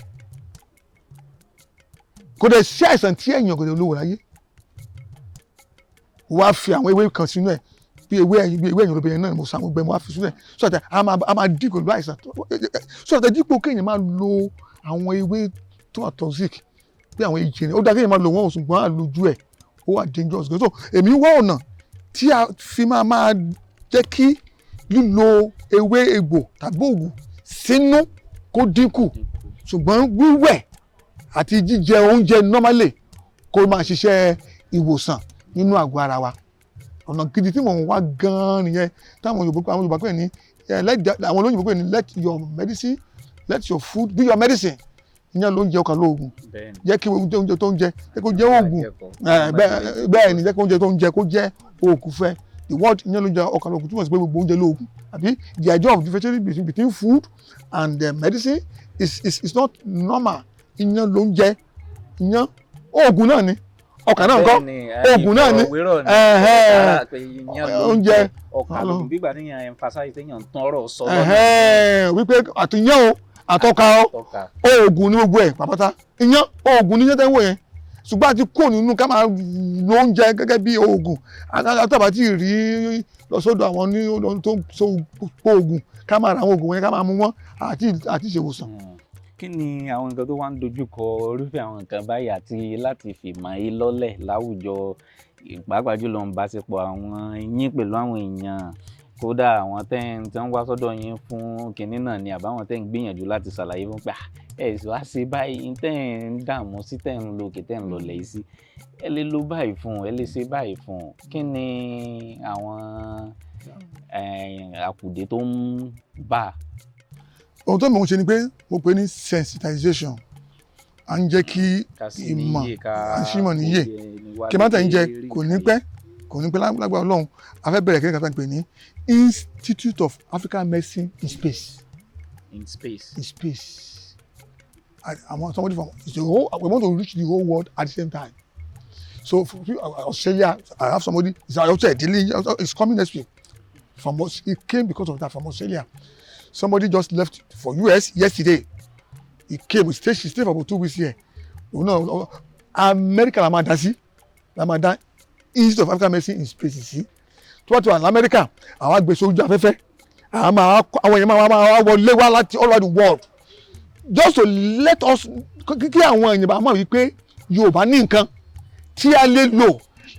kò dẹ̀ sí àìsàn tí ẹ̀yìn ọ̀gẹ̀dẹ̀ olówó láyé wá fi àwọn ewé kan sínú ẹ̀ bí ewé ẹ̀yìn olóbìnrin náà mo sàmú gbẹ mo wá fi sínú ẹ̀ sọ̀tẹ̀ a máa dín pẹ̀lú àìsàn sọ̀tẹ̀ dípò kéèyàn máa lo àwọn ewé tó wà toxic bí àwọn ìjìnlẹ̀ ó dá kéèyàn máa lo wọn ṣùgbọ́n àlòjù ẹ̀ ó wà dangerous so èmi wá ọ̀nà tí a fi máa jẹ́ kí lílo ewé egbò tàbí òògùn sínú kó dínkù ṣùgbọ́n wíwẹ̀ àti jíjẹ oúnjẹ normally kó máa ṣiṣẹ́ ìwòsàn nínú àgọ́ ara wa ọ̀nà gidi tí mò ń wá gan-an nìyẹn táwọn Yorùbá pè ní àwọn olóyìnbó pè ní let your food be your medicine ìyẹn ló ń jẹ ọkàn lóògùn jẹ́ kí oúnjẹ tó ń jẹ jẹ́ kó jẹ́ oògùn bẹ́ẹ̀ ni jẹ́ kí oúnjẹ tó ń jẹ kó jẹ́ oògùn fẹ́ the word ìyẹn ló ń jẹ ọkàn lóògùn túmọ̀ sí pé gbogbo oúnjẹ lóògùn àbí the idea of differentiating between food and medicine is not normal ìyẹn ló ń jẹ ìyẹn oògùn náà ni ọkàn náà ńkọ́ oògùn náà ni oúnjẹ ọkàn lóògùn bí ìgbà níyàn emphasize téèyàn tán ọ̀rọ̀ sọ wípé àtìyàn o àtọ́ka oògùn ní gbogbo ẹ̀ pàpàtà ìyẹn oògùn ní yẹ́tẹ́ ń wò yẹn ṣùgbọ́n àti kò nínú ká máa lo oúnjẹ gẹ́gẹ́ bí oògùn àtàbà tí rí lọ sọ́dọ̀ àwọn ní tó so oògùn ká máa ra àwọn oògùn wọn ká máa mú wọn àti ìṣèwòsàn. kí ni àwọn nǹkan tó wá ń dojúkọ irúfẹ́ àwọn nǹkan báyìí àti láti fìmọ̀ yín lọ́lẹ̀ láwùjọ pàápàá jùlọ ń báṣepọ̀ àwọn yín pẹ̀lú àwọn èèyàn kódà àwọn tẹ́ ń wá sọ́dọ̀ yín fún kinní náà ni àbáwọn tẹ́ ń gbìyànjú láti ṣàlàyé fún pé ẹ sì wá ṣe báyìí tẹ́ ń dààmú sí tẹ́ ń lo òkè tẹ́ ń lọ lẹ́yìn sí ẹ lè lo báyìí fún ẹ lè ṣe báyìí fún kí ni àwọn àkùdé tó ń bà. ohun tó mọ̀ ń ṣe ni pé mo pè ní sensitization à ń jẹ́ kí ìmọ̀ àṣìmọ̀ níyè kí má tẹ̀ ń jẹ kò ní pẹ́ lágbára Ọlọ́run a fẹ́ bẹ̀rẹ̀ kẹ́kẹ́ kan pè ní Institute of African Medicine in Space. I want somebody from the whole. We want to reach the whole world at the same time. So for Australia, I have somebody. It's coming next week. It came because of that from Australia. Somebody just left for US yesterday. He came. She stayed for about 2 weeks here. You know, America Ramadan. Institute of African Medicine in Space. See, tó wà ní America. Àwọn agbèsè ojú afẹ́fẹ́. Àwọn èèyàn máa wọlé wá láti all over the world. Just to let us kí àwọn èèyàn bá mọ̀ wípé Yorùbá ní nǹkan tí a lè lò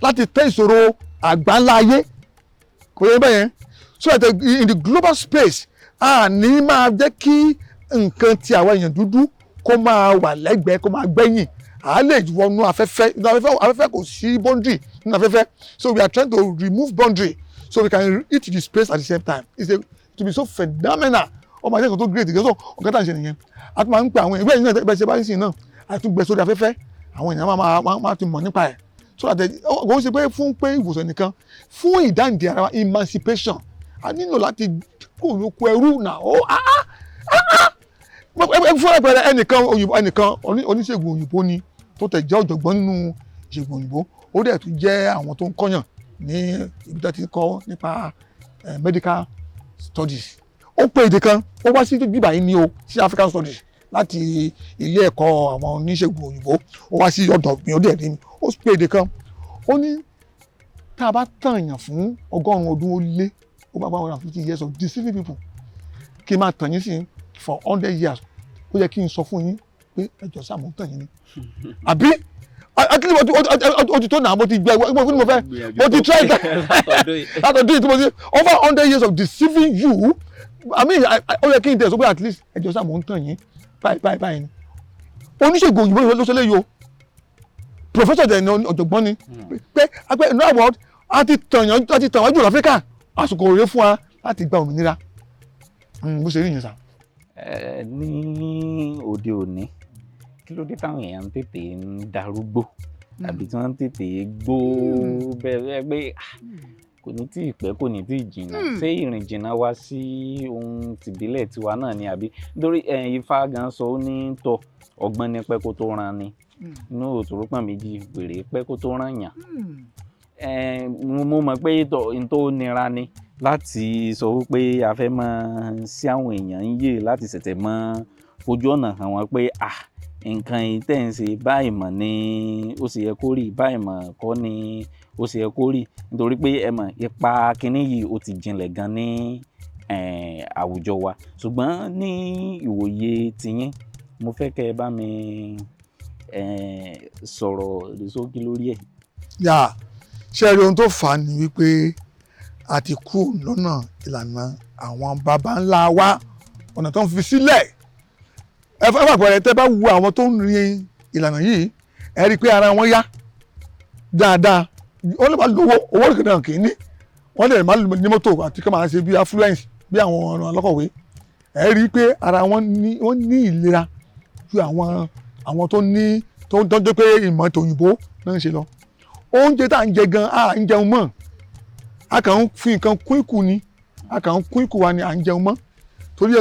láti tẹ́ ìṣòro àgbáńlá ayé kò yẹ bẹ́ẹ̀ yẹn so that in the global space a ní máa jẹ́ kí nǹkan tí àwọn èèyàn dúdú kó máa wà lẹ́gbẹ̀ẹ́ kó máa gbẹ̀yìn a lè wọnú afẹ́fẹ́ kò sí boundary nínú afẹ́fẹ́ so we are trying to remove boundary so we can eat the space at the same time to be so phenomenal ọmọ àti ẹ̀kọ́ tó great so ọ̀gá tá à ń ṣe nìyẹn a tún máa ń pè àwọn ìwé ẹ̀yìn náà bẹ́ẹ̀ ṣe bá ń sìn náà a tún gbẹ sórí afẹ́fẹ́ àwọn èèyàn máa ti mọ̀ nípa ẹ̀ so that kò ṣe pé fún pé ìwòsàn nìkan fún ìdáǹdè ara wa emancipation a nílò láti kó olóko ẹrú náà fún ẹgbẹ̀rẹ̀ ẹnìkan oníṣègùn òyìnbó ni tó tẹ̀ jẹ́ ọ̀jọ̀gbọ́n nínú ìṣègùn òyìnbó ó dẹ̀ tún jẹ́ àwọn tó ń kọ́yàn ní ibi tó ti kọ́ nípa medical studies ó pé èdè kan ó wá sí bíbá yìí ní o sí African studies láti ilé ẹ̀kọ́ àwọn oníṣègùn òyìnbó ó wá sí ọ̀dọ̀ mi ó dẹ̀ rí mi ó pé èdè kan ó ní tá a bá tàn yàn fún 100 ọdún ó lé ó bá 150 years of deceiving people kí n máa tàn yín sí for 100 years ó yẹ kí n sọ fún yín pé ẹjọ́ sáà mo ń tàn yín ni àbí ó ti tó náà mo ti gbẹ mo fẹ́ mo ti try látọ̀dún tí mo ti over 100 years of deceiving you I mean ó yẹ kí n tẹ̀ sọ pé at least ẹjọ́ sáà mo ń tàn yín báyìí ni oníṣègùn òyìnbó ló ṣe léyìí o professor dẹ̀ ni ọ̀jọ̀gbọ́n ni pé agbẹ́ in other words a ti tàn wájú Áfíríkà àsìkò òye fún wa láti gba òmìnira bó ṣe rí yẹn sá. Ní òde òní kí ló dé táwọn èèyàn ń tètè ń darúgbó àbí tí wọ́n ń tètè gbó bẹ́ẹ̀ pé kò ní tí ì pẹ́ kò ní tí ì jìnnà ṣé ìrìn jìnnà wá sí ohun tìbílẹ̀ tiwa náà ni àbí nítorí Ifá gan sọ ó ní tọ ọgbọ́n ní pẹ́ kó tó ran ni inú òtòrópọ̀n méjì wèrè pẹ́ kó tó ràn yàn. Mo mọ̀ pé n tó nira ni láti sọ wípé a fẹ́ máa sí àwọn èèyàn ń yè láti ṣẹ̀ṣẹ̀ mọ́ ojú ọ̀nà hàn wọ́n pé nǹkan yìí tẹ̀ ń ṣe báyìí mọ̀ ni ó ṣe yẹ kó rí báyìí mọ̀ kọ́ ni ó ṣe yẹ kó rí nítorí pé ẹ mọ̀ ipa kínní yìí ó ti jinlẹ̀ gan ní àwùjọ wa ṣùgbọ́n ní ìwòye tiyín mo fẹ́ kẹ́ ẹ bá mi sọ̀rọ̀ sókí lórí ẹ̀. Ṣé rí ohun tó fà á ni wípé a ti kúrò lọ́nà ìlànà àwọn baba ńlá wa ọ̀nà tó ń fi sílẹ̀ ẹ fẹ́ pàpẹ́rẹ́ tẹ́ bá wo àwọn tó ń rin ìlànà yìí ẹ rí i pé ara wọn yá dáadáa wọ́n lè máa lówó owó rẹ̀ náà kì í ní wọ́n lè máa ní mọ́tò àti kí wọ́n máa ṣe bí affluence bí àwọn ọ̀nà ọlọ́kọ̀wé ẹ rí i pé ara wọn ní ìlera ju àwọn tó jẹ́ pé ìmọ̀ tòyìnbó náà ń ṣe lọ. Oúnjẹ tá à ń jẹ gan à ń jẹun mọ́ a kàn ń fi nǹkan kún ìkù ni a kàn ń kún ìkù wa ni à ń jẹun mọ́ torí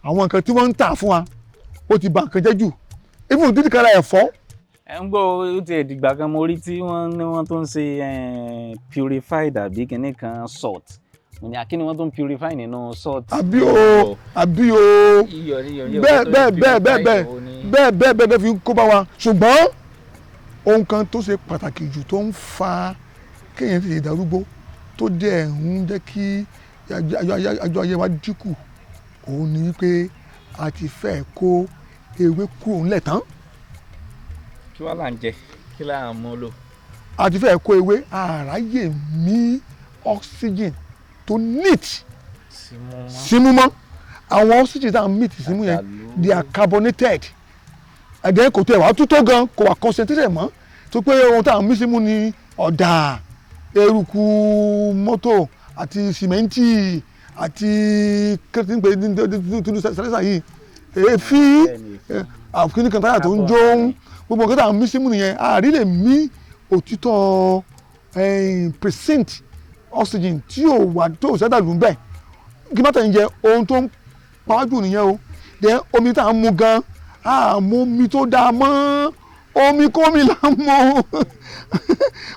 àwọn nǹkan tí wọ́n ń tà fún wa ó ti bà nǹkan jẹ́ jù even dídì kára ẹ̀fọ́. Ẹ ń gbọ́ ó ti ẹ̀dìgbà kan mo rí tí wọ́n tó ń ṣe purified àbí kinní kan salt mo ní akíní wọ́n tó ń purify nínú salt. àbí o bẹ́ẹ̀ fi kó bá wa ṣùgbọ́n ohun kan tó ṣe pàtàkì jù tó ń fa kéèyàn ti darúgbó tó dẹ̀ ń jẹ́ kí àjọ ayé wa dínkù òun ni pé a ti fẹ́ kó ewé kúrò ńlẹ̀ tán. kí wàá là ń jẹ kí là ń mú lò. a ti fẹ́ kó ewé àráyè mí oxygen tó neat símú mọ́ àwọn oxygen tá à ń meet símú yẹn they are carbonated ẹ̀dẹ̀ kò tó ẹ̀ wá tó gan kò wà concentrated mọ́ tó pé ohun tá à ń mí símú ni ọ̀dà eruku mọ́tò àti sìmẹ́ǹtì àti kẹ́tìpé sẹ́lẹ̀sà yìí èéfín àfikún kan táyà tó ń jó gbogbo nǹkan tá à ń mí símú nìyẹn àárí lè mí òtítọ́ percent oxygen tí ò wà tó sẹ́dà lù ń bẹ̀ kí má tẹ̀yìn jẹ ohun tó ń pàájù nìyẹn o then omi tá à ń mu gan àmọ́ omi tó dáa mọ́ omi kómi là ń mu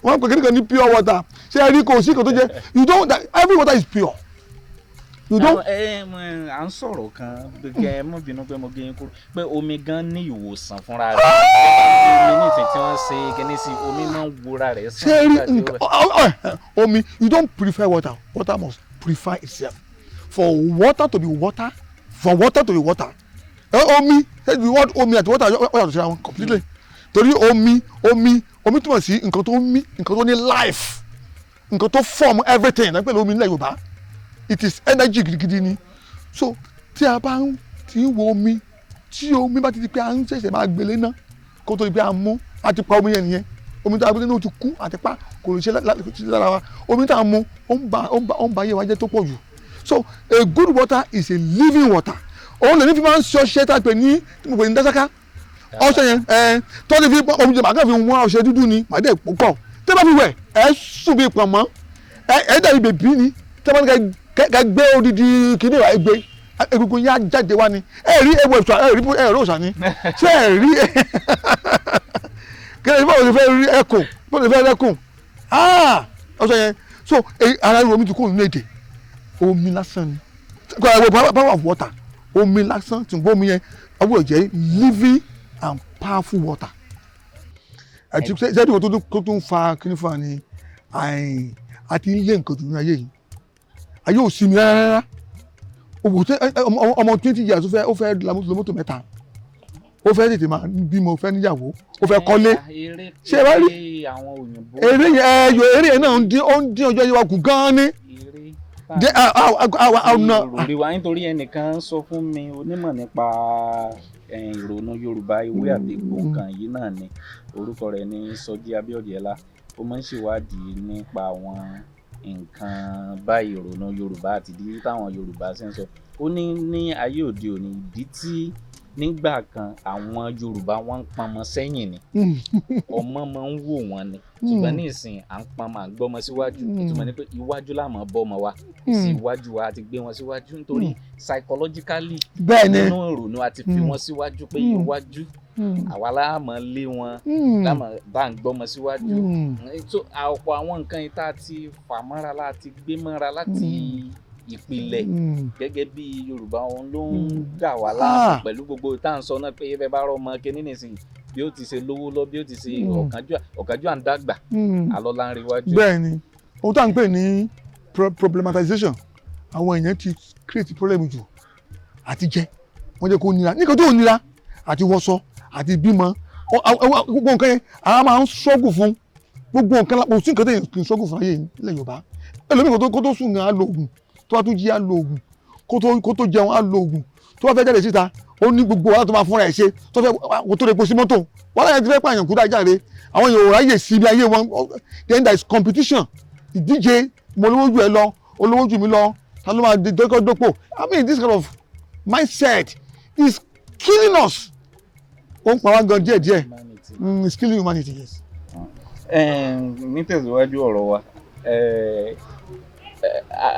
wọ́n pè kékeré ní pure water ṣé ẹ rí kò sí kò tó jẹ you don't every water is pure. à ń sọ̀rọ̀ kan gẹ́gẹ́ mọ́ bínú pé mo gé yín kúrò pé omi gan ní ìwòsàn fúnra rẹ̀ omi ní ìsìn tí wọ́n ṣe kíní sí omi máa ń wúra rẹ̀ sàn. ṣé ẹ rí omi you don't prefer water water must purify itself for water to be water for water to be water omi omi àti water yàtọ̀ síra wọn completely torí omi túmọ̀ sí nǹkan tó mí nǹkan tó ní life nǹkan tó form everything lápẹ́ lómi nílẹ̀ Yorùbá it is energy gidigidi ni so tí a bá ti ń wo omi tí omi bá ti di pé à ń ṣẹ̀ṣẹ̀ máa gbélé náà kó tó di pé à ń mú a ti pa omi yẹn nìyẹn omi tá a gbélé náà ti kú àti pa kò lè ṣe lára wa omi tá a mú ó ń ba ayé wa jẹ́ tó pọ̀ jù so a good water is a living water òun lè ní fi máa ń ṣe ọṣẹ tá a pè ní dásáká ọṣẹ yẹn tó ti fi omi jẹ màá kàn fi wọ́n ọṣẹ dúdú ni màá dẹ̀ púpọ̀ tẹ́ bá fi wẹ̀ ẹ sùn bí pọ̀nmọ́ ẹ dàbí bèbí ni tẹ́ bá ní ká gbé odidi kìíní ìwà ẹgbẹ́ egungun yá jáde wá ni ẹ rí ewu ẹ̀fọ́ ẹ rí òòṣà ni ṣé ẹ rí kẹ́lẹ́ báwo ni fẹ́ rí ẹkùn báwo ni fẹ́ rẹ́kùn ọṣẹ yẹn so ara omi ti kó nínú èdè omi lásán ni power of water omi lásán tí n bọ́ omi yẹn ọgbọ́n jẹ́ living and powerful water àti sẹ́dí wọn tó tún fa kíní fún wa ni àti ilé nǹkan tó ní ayé yìí ayé ò sí mi rárá ọmọ 20 years ó fẹ́ la mọ́tò mẹ́ta ó fẹ́ tètè máa bímọ ó fẹ́ níyàwó ó fẹ́ kọ́lé ṣé ẹ bá rí eré yẹn náà ó ń dín ọjọ́ yẹn wa kù gan-an ni. ìròrí wa nítorí ẹnìkan sọ fún mi onímọ̀ nípa ìrònú Yorùbá ìwé àtẹ̀gbò kan yìí náà ni orúkọ rẹ̀ ní Sọjí Abíọ́dún Ẹlá ó máa ń ṣèwádìí nípa àwọn nǹkan báyìí ìrònú Yorùbá àti ìdí táwọn Yorùbá ṣe ń sọ. Ó ní ayé òde òní ìdí tí nígbà kan àwọn Yorùbá wọ́n ń pọnmọ sẹ́yìn ni ọmọ máa ń wò wọ́n ni ṣùgbọ́n ní ìsìn à ń pọnmọ à ń gbọ́mọ síwájú ìtumọ̀ ni pé iwájú la máa bọ́mọ wa sí iwájú wa àti gbé wọn síwájú nítorí psychologically nínú ìrònú àti fi wọn síwájú pé iwájú àwa la máa lé wọn bá ń gbọ́mọ síwájú ọ̀pọ̀ àwọn nǹkan yìí tá a ti fà mọ́ra láti gbé mọ́ra láti ìpìlẹ̀ gẹ́gẹ́ bí Yorùbá òun ló ń dà wá láàmú pẹ̀lú gbogbo tá à ń sọ náà pé ẹ bá rọ ọmọ kínní nìsín bí ó ti ṣe lówó lọ bí ó ti ṣe ọ̀kánjú à ń dàgbà àlọ́lá ń rí wájú. bẹ́ẹ̀ ni ohun tá à ń pè ní problematization àwọn èèyàn ti create problem jù àti jẹ wọ́n jẹ́ kó nira nígbà tó nira àti wọṣọ àti bímọ gbogbo nǹkan yẹn àwọn máa ń ṣọ́gù fún gbogbo nǹkan lápò sí nǹkan tó yẹn kì í ṣọ́gù fún ayé ilẹ̀ Yorùbá ẹlòmíì kó tó sùn gan á lo oògùn tó bá tún jí á lo oògùn kó tó jẹun á lo oògùn tó bá fẹ́ jáde síta ó ní gbogbo wàhálà tó máa fúnra ẹ̀ ṣe tó fẹ́ kó tó lè po sí mọ́tò wàhálà yẹn ti fẹ́ pààyàn kú dájà rè àwọn èèyàn ò ráyè sí ibi ayé wọn then there is competition ìdíje mo olówó jù ẹ lọ olówó jù mí lọ ta ló máa dọ́kọ́ dọ́pọ̀ I mean this kind of mindset is killing us ó ń pa wá gan díẹ̀díẹ̀ it's killing humanity yes. ní tẹ̀síwájú ọ̀rọ̀ wa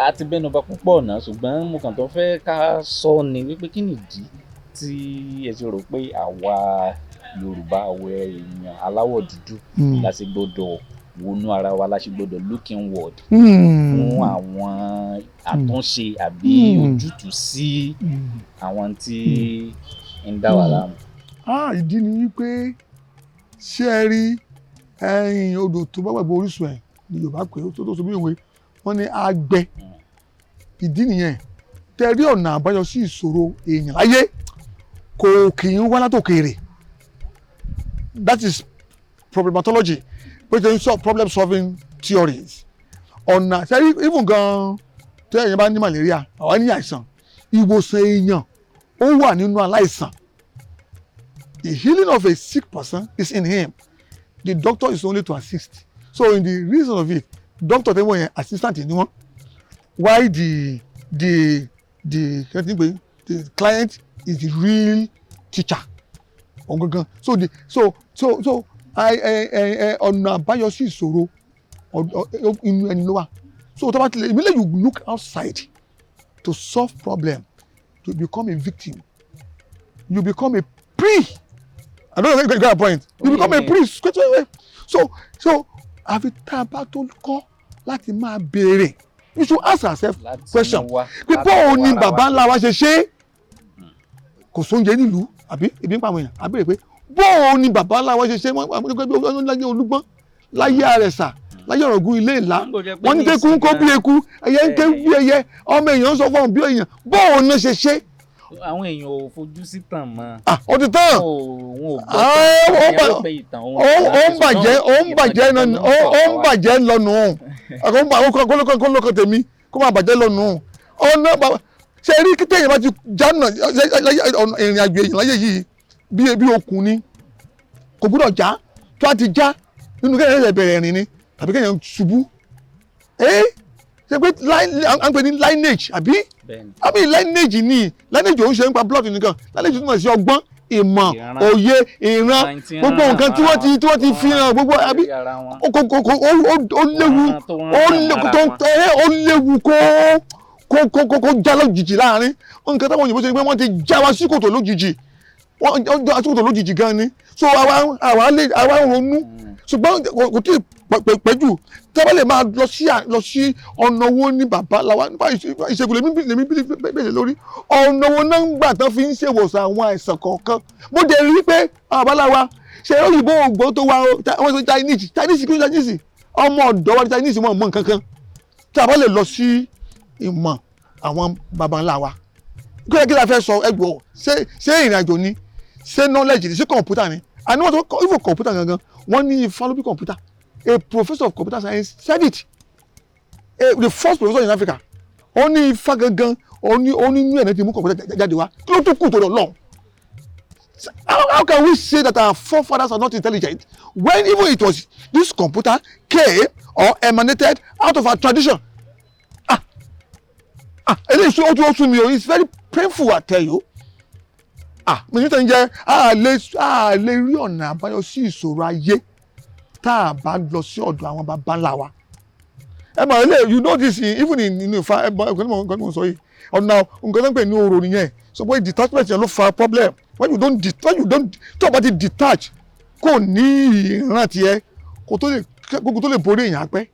a ti bẹ́nu bà púpọ̀ náà ṣùgbọ́n mo kàn tó fẹ́ ká sọ ni wípé kí nìdí tí ẹ ti rò pé àwa Yorùbá àwọ̀ èèyàn aláwọ̀ dúdú la ṣe gbọ́dọ̀ wọnú ara wa la ṣe gbọ́dọ̀ look inward fún àwọn àtúnṣe àbí ojútùú sí àwọn tí ń dá wa láàmú. ìdí ni wípé ṣé ẹ rí ẹyin odò tó bá gbàgbé orísun ẹ̀ ní Yorùbá pé ó tó so bí ìwé wọ́n ní àgbẹ̀ ìdí nìyẹn tẹ̀rí ọ̀nà àbáyọ sí ìṣòro èèyàn láyé kò kì í wá látòkèèrè that is problematology which is problem solving theories ọ̀nà tẹ̀rí even gan tẹ́ èèyàn bá ní malaria àwọn ní àìsàn ìwòsàn èèyàn ó wà nínú aláìsàn the healing of a sick person is in him the doctor is only to assist so in the reason of it doctor tẹ́ wọ́n yẹn assistant ni wọ́n why the client is the real teacher ọ̀gangan so ọ̀nà àbáyọ sí ìṣòro inú ẹni ló wà so tó bá tilẹ̀ immediately you look outside to solve problem to become a victim you become a prey I don't know if you get a point you become a prey straight away so àfi tá a bá tó kọ́ láti máa béèrè we should ask ourselves question pé báwo ni bàbá ńlá wa ṣe ṣe kò sóúnjẹ nílùú àbí ebi ń pa àwọn èèyàn a béèrè pé báwo ni bàbá ńlá wa ṣe ṣe wọ́n láyé Olúgbọ́n láyé Àrẹ̀sà láyé Ọ̀ràngún ilé ìlá wọ́n ní kéku ń kó bí eku ẹyẹ ń ké bí ẹyẹ ọmọ èèyàn ń sọ fún ọ bí èèyàn báwo ni ṣe ṣe. àwọn èèyàn ò fojú sí tàn mọ́. ó ti tán ó ń bàjẹ́ lọ́nù kólókò tèmi kó máa bàjẹ́ lọ́nù ọ̀nà ṣe rí kí téèyàn bá ti jánà ìrìn àjò èèyàn láyé yìí bí okùn ni kò gbúdọ̀ já tó a ti já nínú kéèyàn ṣe bẹ̀rẹ̀ rìn ni tàbí kéèyàn ṣubú ṣe pé à ń pè ní lineage àbí lineage ni lineage òun ṣe ń pa blood nìkan lineage túmọ̀ sí ọgbọ́n ìmọ̀ òye ìran gbogbo nǹkan tí wọ́n ti fi hàn gbogbo àbí ó léwu kó já lójijì láàrin nǹkan táwọn òyìnbó ṣe ni pé wọ́n ti já wa sí kòtò lójijì wọ́n já sí kòtò lójijì gan ni so àwa ronú ṣùgbọ́n kò tí ì pẹ́jù tẹ́wọ́ lè máa lọ sí ọ̀nà owó ní bàbá làwa nípa ìṣègùn lèmi bèèrè lórí ọ̀nà owó náà ń gbà tán fi ń ṣèwòsàn àwọn àìsàn kọ̀ọ̀kan mo dẹ̀ rí pé àwọn babaláwa ṣe òyìnbó ògbó tó wá wọ́n sọ Chinese kí ló Chinese ọmọ ọ̀dọ́ wa Chinese wọn mọ̀ nǹkan kan tí a bá lè lọ sí ìmọ̀ àwọn baba ńlá wa kí la fẹ́ sọ ẹgbọ́ ṣé ìrìn àjò ni ṣé knowledge ni ṣé kọ̀ǹpútà ni àní wọ́n tó even kọ̀ǹpútà gangan wọ́n ní infallible computer a professor of computer science said it the first professor in Africa ó ní ifá gangan ó ní inú ẹ̀ náà ti mú computer jáde wá kí ló tó kù tó lọ How can we say that our forefathers are not intelligent when even it was this computer came or emanated out of our tradition? It's very painful, I tell you. Mi ní tẹ́ni jẹ́ a lè rí ọ̀nà àbáyọ sí ìṣòro ayé tá a bá lọ sí ọ̀dọ̀ àwọn baba ńlá wa. You know this even in Ifá nǹkan tí mo sọ yìí ọ̀nà nǹkan tó ń pè ní orò nìyẹn so pé detachment yẹn ló fa problem when you don't tó o bá ti detach kò ní ìran tiẹ̀ kò tó lè borí èèyàn pẹ́